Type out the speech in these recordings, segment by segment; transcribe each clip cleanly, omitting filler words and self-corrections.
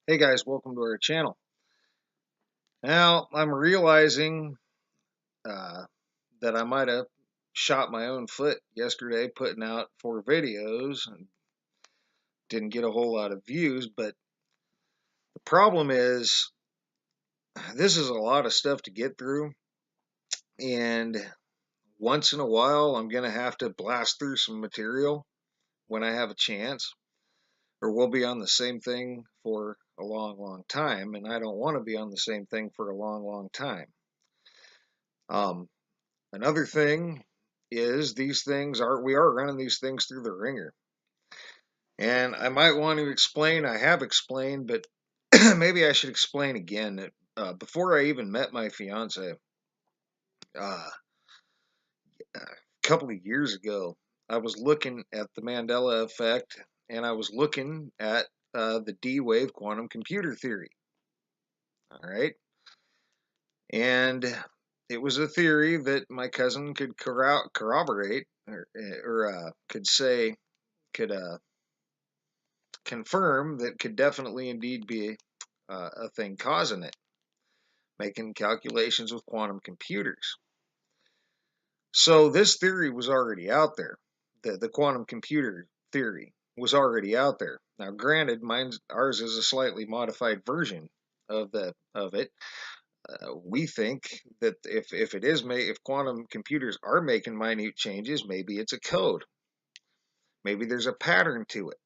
Hey guys, welcome to our channel. Now, I'm realizing that I might have shot my own foot yesterday putting out 4 videos and didn't get a whole lot of views, but the problem is this is a lot of stuff to get through, and once in a while I'm going to have to blast through some material when I have a chance, or we'll be on the same thing for a long, long time, and I don't want to be on the same thing for a long, long time. Um, Another thing is we are running these things through the ringer. And I might want to explain, I have explained, but maybe I should explain again that before I even met my fiance, uh, a couple of years ago, I was looking at the Mandela Effect and I was looking at the D wave quantum computer theory. All right. And it was a theory that my cousin could corroborate or could say, could confirm that could definitely indeed be a thing causing it, making calculations with quantum computers. So this theory was already out there. The quantum computer theory was already out there. Now, granted, ours is a slightly modified version of it. We think that if quantum computers are making minute changes, maybe it's a code. Maybe there's a pattern to it,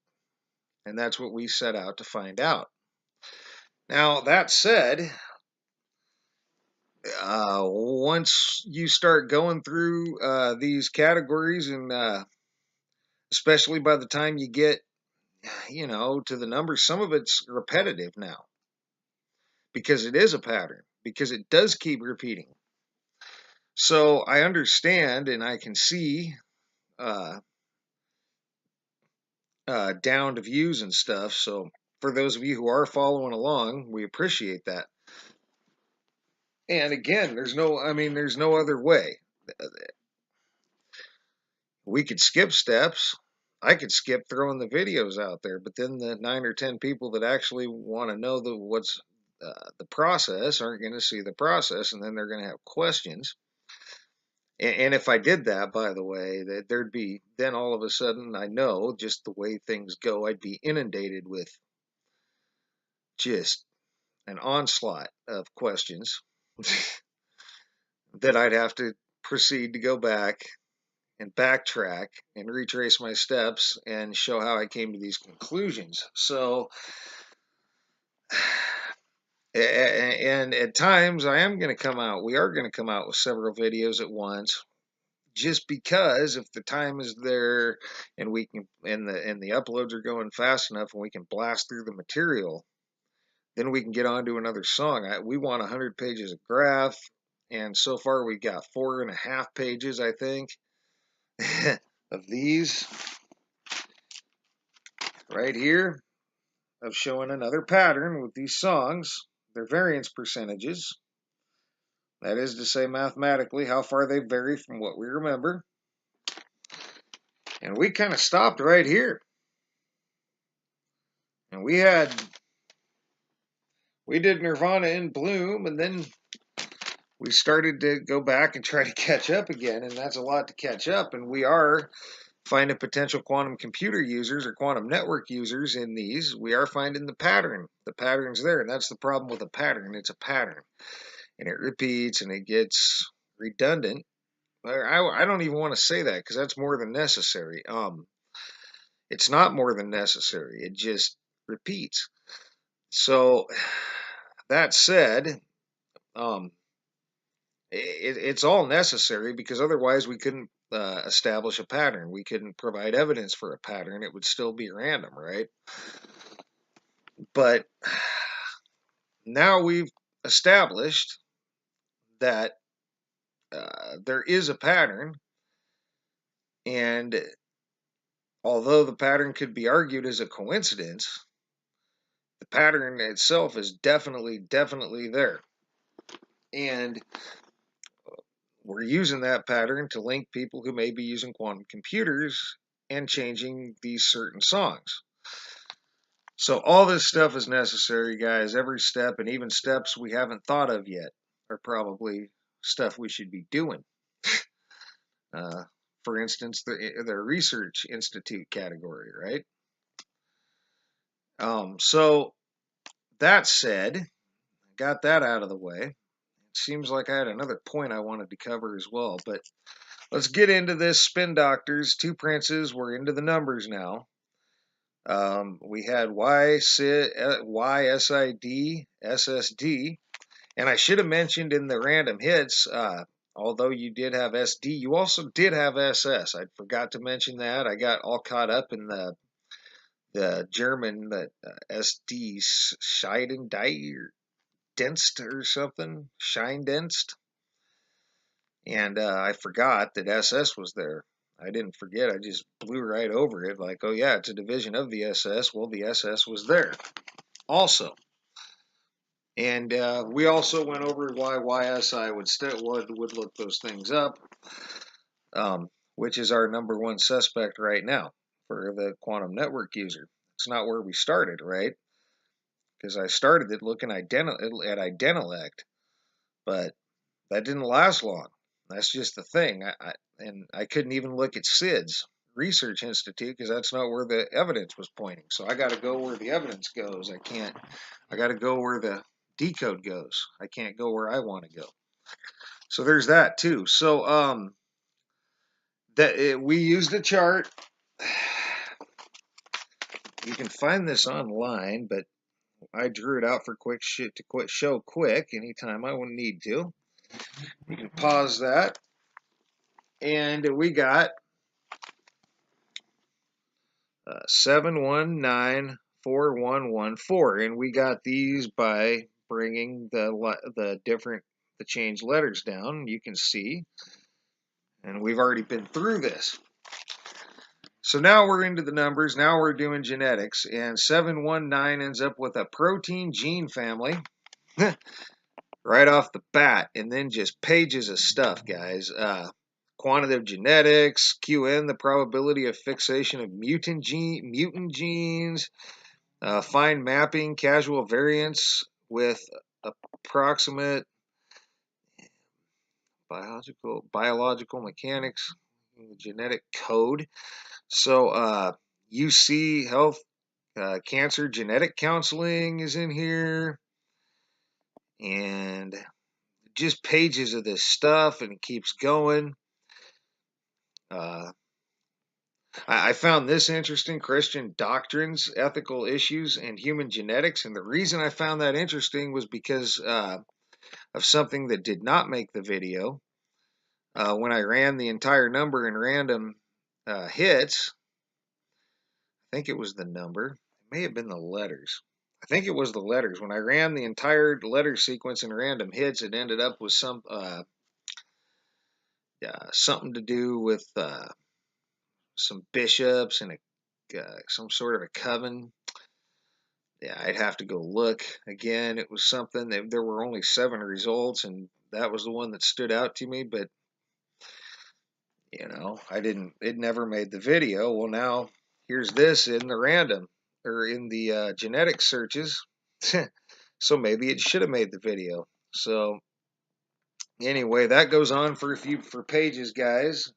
and that's what we set out to find out. Now, that said, once you start going through these categories, and especially by the time you get, to the numbers, some of it's repetitive now because it is a pattern, because it does keep repeating. So I understand and I can see uh, down to views and stuff. So for those of you who are following along, we appreciate that. And again, there's no other way. We could skip steps. I could skip throwing the videos out there, but then the 9 or 10 people that actually want to know what's the process aren't going to see the process, and then they're going to have questions. And if I did that, by the way, that there'd be then all of a sudden, I know just the way things go, I'd be inundated with just an onslaught of questions that I'd have to proceed to go back and backtrack and retrace my steps and show how I came to these conclusions. So, and at times we are going to come out with several videos at once, just because if the time is there and we can, and the uploads are going fast enough and we can blast through the material, then we can get on to another song. We want 100 pages of graph, and so far we got 4.5 pages, I think, of these right here, of showing another pattern with these songs, their variance percentages. That is to say, mathematically, how far they vary from what we remember. And we kind of stopped right here. And we did Nirvana in Bloom, and then we started to go back and try to catch up again, and that's a lot to catch up. And we are finding potential quantum computer users or quantum network users in these. We are finding the pattern. The pattern's there, and that's the problem with a pattern. It's a pattern, and it repeats, and it gets redundant. I don't even want to say that because that's more than necessary. It's not more than necessary. It just repeats. So that said, um, it's all necessary because otherwise we couldn't establish a pattern. We couldn't provide evidence for a pattern. It would still be random, right? But now we've established that there is a pattern, and although the pattern could be argued as a coincidence, the pattern itself is definitely there. And we're using that pattern to link people who may be using quantum computers and changing these certain songs. So all this stuff is necessary, guys. Every step, and even steps we haven't thought of yet, are probably stuff we should be doing. Uh, for instance, the research institute category, right? So that said, got that out of the way. It seems like I had another point I wanted to cover as well, but let's get into this. Spin doctors, two princes. We're into the numbers now. We had YSID, SSD, and I should have mentioned in the random hits, although you did have SD, you also did have SS. I forgot to mention that. I got all caught up in the German, that SD Scheidendienst or something, Scheindienst, and I forgot that SS was there. I didn't forget. I just blew right over it, like, oh yeah, it's a division of the SS. Well, the SS was there also. And we also went over why YSI would look those things up, which is our number one suspect right now for the quantum network user. It's not where we started, right? Because I started it looking at Idenelect, but that didn't last long. That's just the thing. I couldn't even look at SIDS Research Institute because that's not where the evidence was pointing. So I got to go where the evidence goes. I got to go where the decode goes. I can't go where I want to go. So there's that too. So we used a chart. You can find this online, but I drew it out for show quick anytime I would need to. You can pause that. And we got 7194114, and we got these by bringing the change letters down. You can see, and we've already been through this. So now we're into the numbers. Now we're doing genetics, and 719 ends up with a protein gene family right off the bat, and then just pages of stuff, guys. Quantitative genetics, QN, the probability of fixation of mutant genes, fine mapping, casual variance with approximate biological mechanics, genetic code. So UC health, cancer genetic counseling is in here, and just pages of this stuff, and it keeps going. I found this interesting: Christian doctrines, ethical issues, and human genetics. And the reason I found that interesting was because of something that did not make the video. When I ran the entire number in random hits, I think it was the number. It may have been the letters. I think it was the letters. When I ran the entire letter sequence in random hits, it ended up with something to do with some bishops and some sort of a coven. Yeah, I'd have to go look again. It was something that there were only 7 results, and that was the one that stood out to me. But it never made the video. Well, now here's this in the random or in the genetic searches. So maybe it should have made the video. So anyway, that goes on for pages, guys,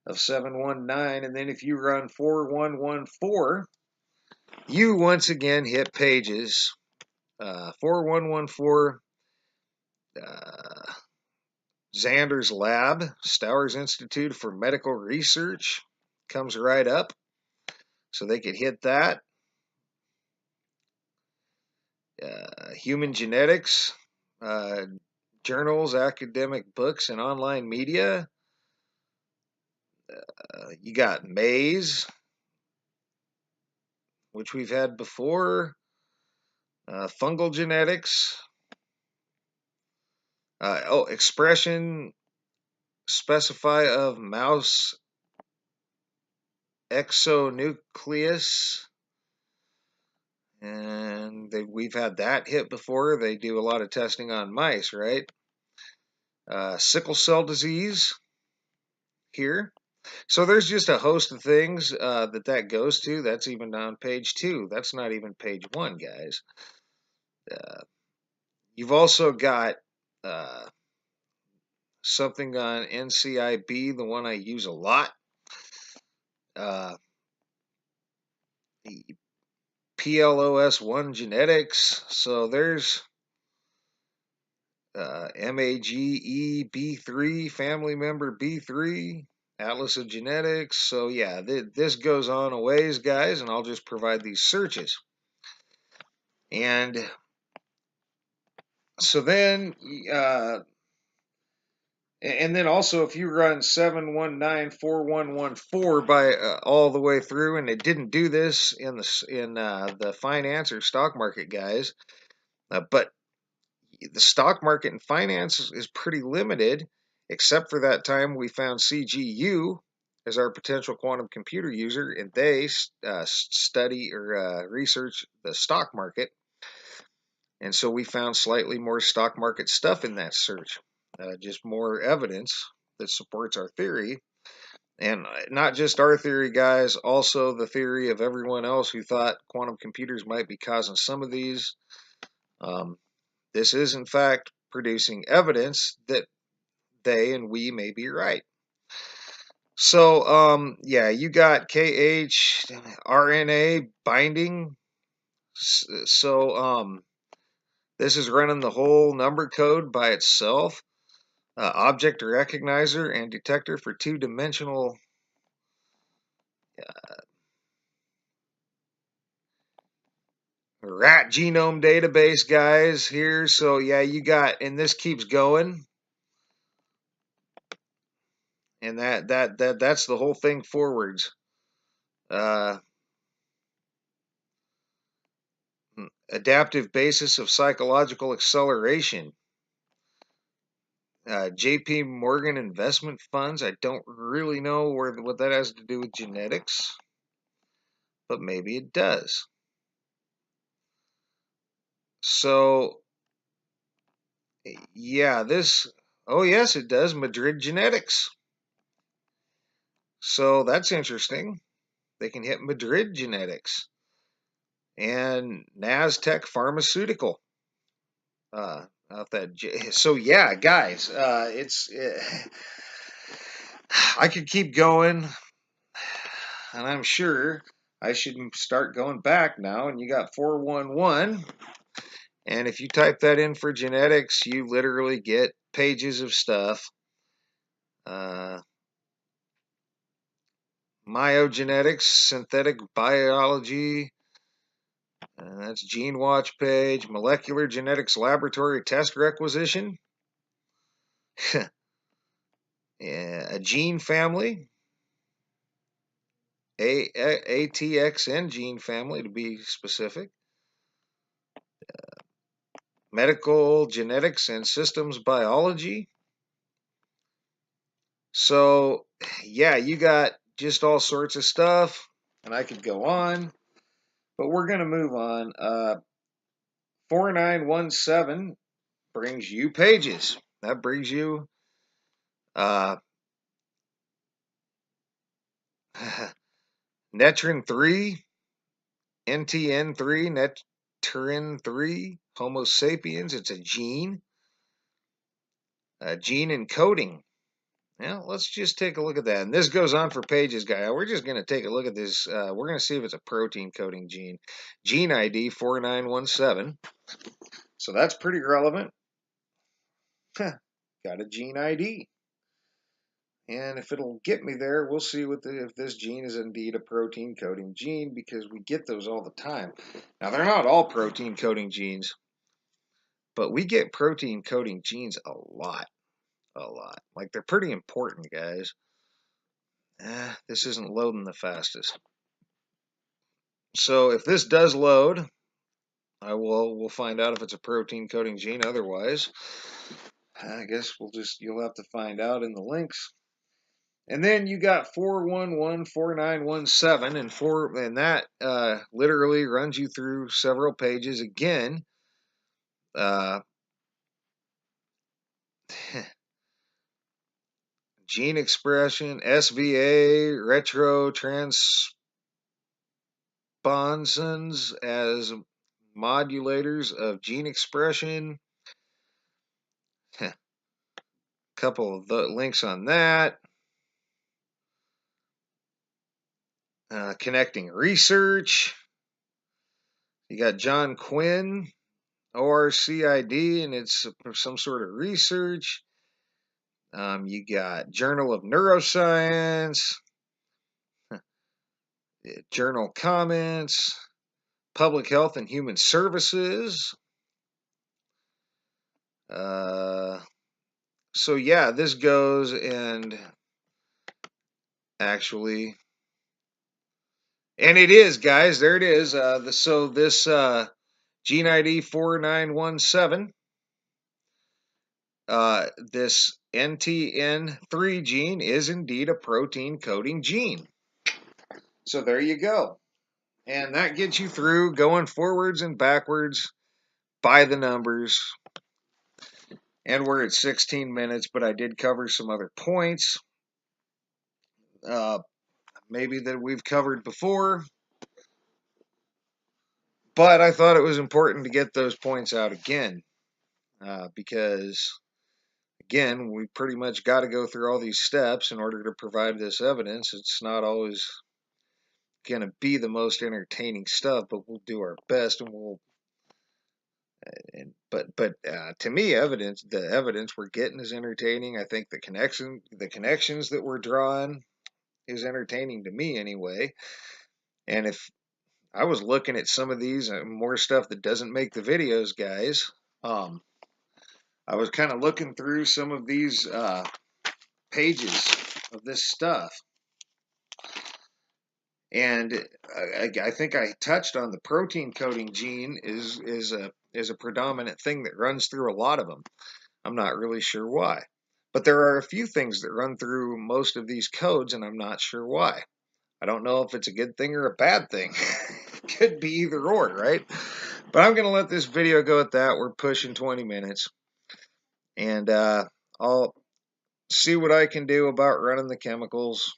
of 719, and then if you run 4114, you once again hit pages 4114. Zander's Lab, Stowers Institute for Medical Research, comes right up, so they could hit that. Human genetics, journals, academic books, and online media. You got Maze, which we've had before. Fungal genetics. Expression specify of mouse exonucleus. And we've had that hit before. They do a lot of testing on mice, right? Sickle cell disease here. So there's just a host of things that goes to. That's even on page 2. That's not even page 1, guys. You've also got something on NCIB, the one I use a lot. The PLOS1 genetics. So there's MAGE B3, family member B3, Atlas of Genetics. So yeah, this goes on a ways, guys, and I'll just provide these searches. And so then, and then also if you run 7194114 by all the way through, and it didn't do this in the finance or stock market, guys, but the stock market and finance is pretty limited, except for that time we found CGU as our potential quantum computer user, and they study or research the stock market. And so we found slightly more stock market stuff in that search, just more evidence that supports our theory. And not just our theory, guys, also the theory of everyone else who thought quantum computers might be causing some of these. This is, in fact, producing evidence that they and we may be right. So, yeah, you got KH RNA binding. So, this is running the whole number code by itself. Object recognizer and detector for two-dimensional rat genome database, guys, here. So, yeah, you got, and this keeps going. And that's the whole thing forwards. Adaptive basis of psychological acceleration. JP Morgan investment funds. I don't really know what that has to do with genetics, but maybe it does. So, yeah, oh yes, it does. Madrid Genetics. So that's interesting. They can hit Madrid Genetics and Nasdaq Pharmaceutical. So yeah, guys, I could keep going, and I'm sure I should start going back now. And you got 411, and if you type that in for genetics, you literally get pages of stuff. Myogenetics, synthetic biology. That's Gene Watch page. Molecular genetics laboratory test requisition. A gene family. ATXN gene family to be specific. Medical genetics and systems biology. So, yeah, you got just all sorts of stuff, and I could go on, but we're going to move on. 4917 brings you pages. That brings you Netrin 3, NTN 3, Netrin 3, Homo sapiens. It's a gene. Gene encoding. Now, let's just take a look at that. And this goes on for pages, guy. We're just going to take a look at this. We're going to see if it's a protein coding gene. Gene ID 4917. So that's pretty relevant. Got a gene ID. And if it'll get me there, we'll see if this gene is indeed a protein coding gene, because we get those all the time. Now, they're not all protein coding genes, but we get protein coding genes a lot. A lot. Like, they're pretty important, guys. This isn't loading the fastest. So if this does load, we'll find out if it's a protein coding gene. Otherwise, I guess you'll have to find out in the links. And then you got 4114917, and that literally runs you through several pages again. gene expression, SVA, retrotransposons as modulators of gene expression. A couple of the links on that. Connecting research. You got John Quinn, ORCID, and it's some sort of research. You got Journal of Neuroscience, journal comments, Public Health and Human Services. So yeah, this goes and actually, and it is, guys, there it is. So this gene ID 4917, this NTN3 gene is indeed a protein coding gene. So there you go. And that gets you through going forwards and backwards by the numbers. And we're at 16 minutes, but I did cover some other points. Maybe that we've covered before. But I thought it was important to get those points out again. Because, again, we pretty much got to go through all these steps in order to provide this evidence. It's not always going to be the most entertaining stuff, but we'll do our best, and we'll. But to me, the evidence we're getting is entertaining. I think the connections that we're drawing is entertaining to me anyway. And if I was looking at some of these more stuff that doesn't make the videos, guys, I was kind of looking through some of these pages of this stuff. And I think I touched on the protein coding gene is a predominant thing that runs through a lot of them. I'm not really sure why. But there are a few things that run through most of these codes, and I'm not sure why. I don't know if it's a good thing or a bad thing. Could be either or, right? But I'm going to let this video go at that. We're pushing 20 minutes. And I'll see what I can do about running the chemicals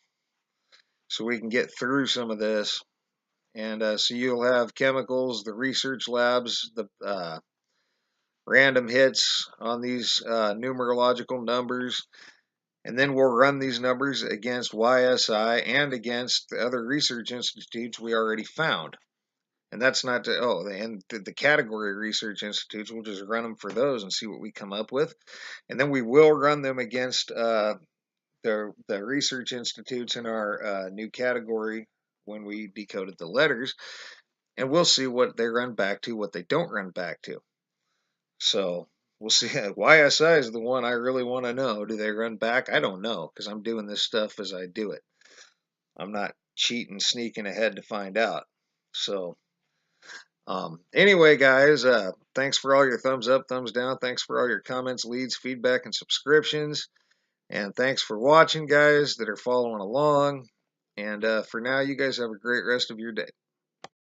so we can get through some of this. And so you'll have chemicals, the research labs, the random hits on these numerological numbers. And then we'll run these numbers against YSI and against the other research institutes we already found. And that's not to, and the category research institutes, we'll just run them for those and see what we come up with. And then we will run them against the research institutes in our new category when we decoded the letters. And we'll see what they run back to, what they don't run back to. So we'll see. YSI is the one I really want to know. Do they run back? I don't know, because I'm doing this stuff as I do it. I'm not cheating, sneaking ahead to find out. So anyway, guys, thanks for all your thumbs up, thumbs down. Thanks for all your comments, leads, feedback, and subscriptions. And thanks for watching, guys, that are following along. And for now, you guys have a great rest of your day.